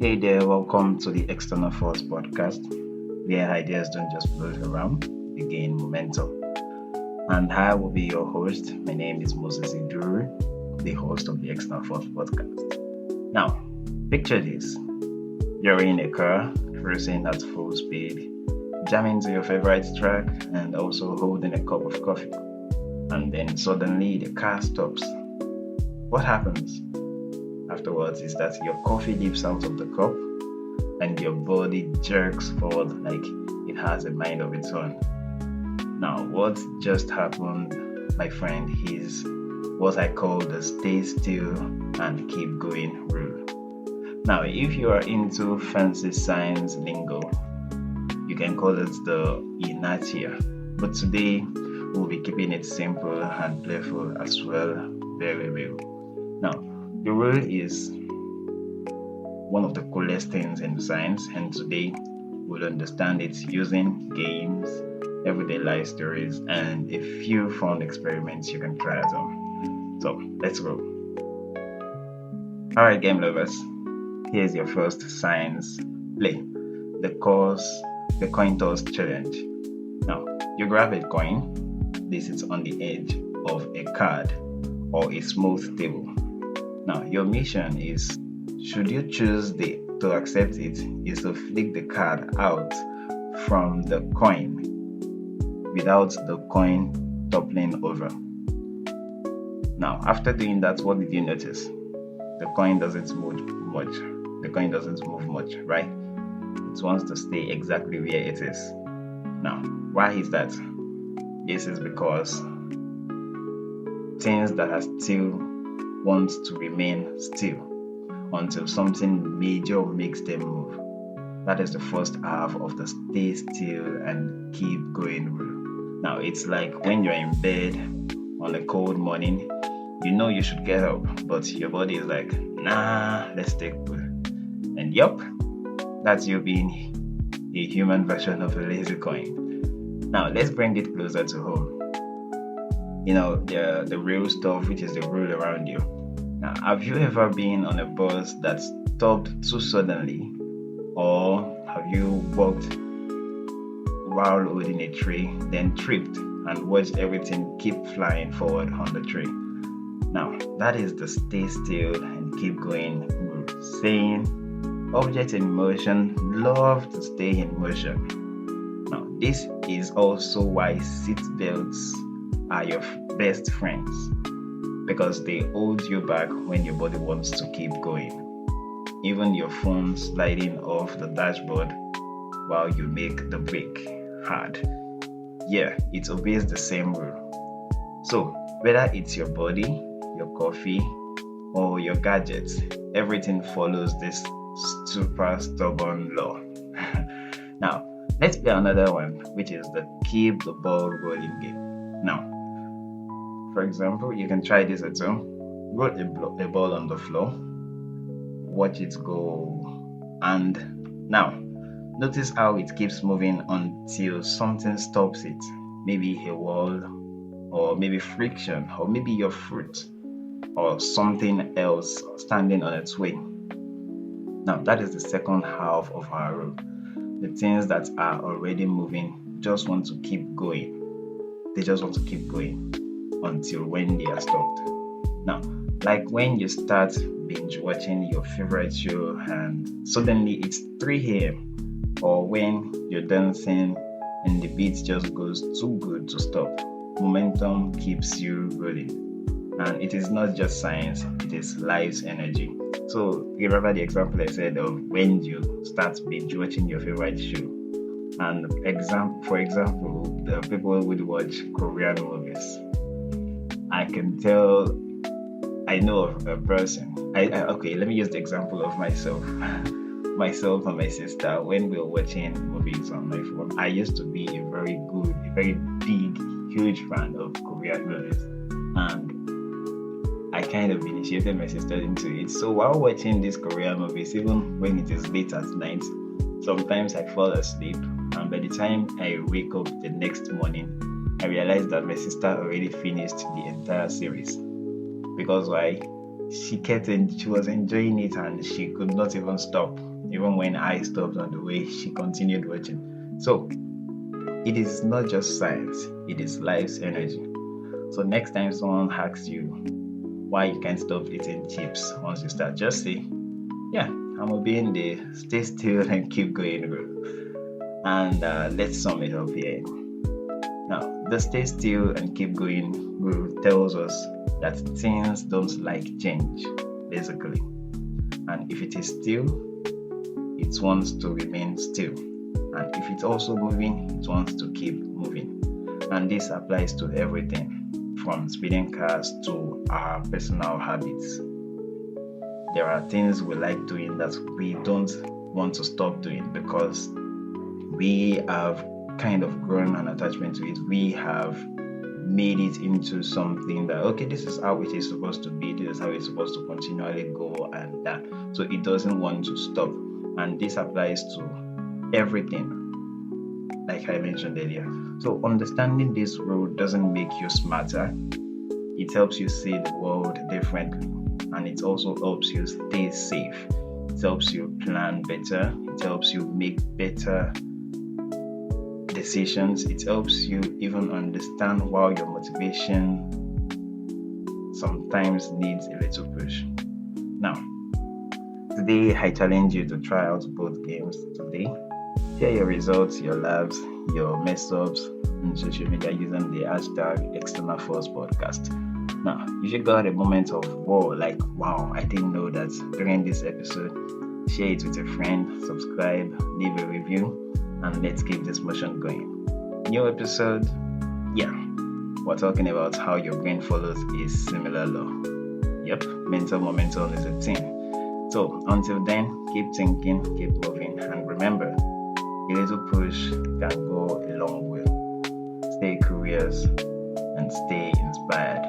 Hey there, welcome to the External Force podcast, where ideas don't just float around, they gain momentum. And I will be your host. My name is Moses Iduru, the host of the External Force podcast. Now, picture this. You're in a car, cruising at full speed, jamming to your favorite track, and also holding a cup of coffee. And then suddenly the car stops. What happens afterwards is that your coffee leaps out of the cup and your body jerks forward like it has a mind of its own. Now, what just happened, my friend, is what I call the stay still and keep going rule. Now, if you are into fancy science lingo, you can call it the Inertia. But today, we'll be keeping it simple and playful as well. Very well. Now, the rule is one of the coolest things in science, and today we'll understand it using games, everyday life stories, and a few fun experiments you can try at home. So, let's go. Alright, game lovers, here's your first science play, the coin toss challenge. Now, you grab a coin, place it on the edge of a card or a smooth table. Now, your mission is, should you choose to accept it, is to flick the card out from the coin without the coin toppling over. Now, after doing that, what did you notice? The coin doesn't move much. The coin doesn't move much, right? It wants to stay exactly where it is. Now, why is that? This is because things that are still want to remain still until something major makes them move. That is the first half of the stay still and keep going rule. Now, it's like when you're in bed on a cold morning, you know you should get up, but your body is like, nah, let's take cool. And yup, that's you being a human version of a lazy coin. Now, let's bring it closer to home. You know, the real stuff, which is the rule around you. Now, have you ever been on a bus that stopped too suddenly? Or have you walked while holding a tray, then tripped and watched everything keep flying forward on the tray? Now, that is the stay still and keep going rule, saying objects in motion love to stay in motion. Now, this is also why seat belts are your best friends, because they hold you back when your body wants to keep going. Even your phone sliding off the dashboard while you make the brake hard. Yeah, it obeys the same rule. So, whether it's your body, your coffee, or your gadgets, everything follows this super stubborn law. Now, let's play another one, which is the keep the ball rolling game. Now, for example, you can try this at home. Roll a ball on the floor, watch it go, and now notice how it keeps moving until something stops it. Maybe a wall, or maybe friction, or maybe your foot, or something else standing on its way. Now, that is the second half of our rule. The things that are already moving just want to keep going. They just want to keep going until when they are stopped. Now, like when you start binge watching your favorite show and suddenly it's 3 a.m., or when you're dancing and the beat just goes too good to stop. Momentum keeps you rolling. And it is not just science, it is life's energy. So, remember the example I said of when you start binge watching your favorite show. And for example, the people would watch Korean movies. I can tell, I know of a person. Okay, let me use the example of myself. Myself and my sister, when we were watching movies on my phone, I used to be a very big, huge fan of Korean movies. And I kind of initiated my sister into it. So while watching these Korean movies, even when it is late at night, sometimes I fall asleep. And by the time I wake up the next morning, I realized that my sister already finished the entire series. Because why? She was enjoying it and she could not even stop. Even when I stopped on the way, she continued watching. So it is not just science, it is life's energy. So next time someone asks you why you can't stop eating chips once you start, just say, yeah, I'm obeying the stay still and keep going rule. And let's sum it up here. Now, the stay still and keep going rule tells us that things don't like change, basically. And if it is still, it wants to remain still. And if it's also moving, it wants to keep moving. And this applies to everything, from speeding cars to our personal habits. There are things we like doing that we don't want to stop doing because we have kind of grown an attachment to it. We have made it into something that, okay, this is how it is supposed to be, this is how it's supposed to continually go, and that. So it doesn't want to stop. And this applies to everything, like I mentioned earlier. So understanding this rule doesn't make you smarter. It helps you see the world differently, and it also helps you stay safe. It helps you plan better. It helps you make better decisions. It helps you even understand why your motivation sometimes needs a little push. Now, today I challenge you to try out both games today. Share your results, your laughs, your mess ups on social media using the hashtag External Force Podcast. Now, if you got a moment of wow, I didn't know that during this episode, share it with a friend, subscribe, leave a review, and let's keep this motion going. New episode, we're talking about how your brain follows a similar law. Yep, mental momentum is a thing. So until then, keep thinking, keep moving, and remember, a little push can go a long way. Stay curious and stay inspired.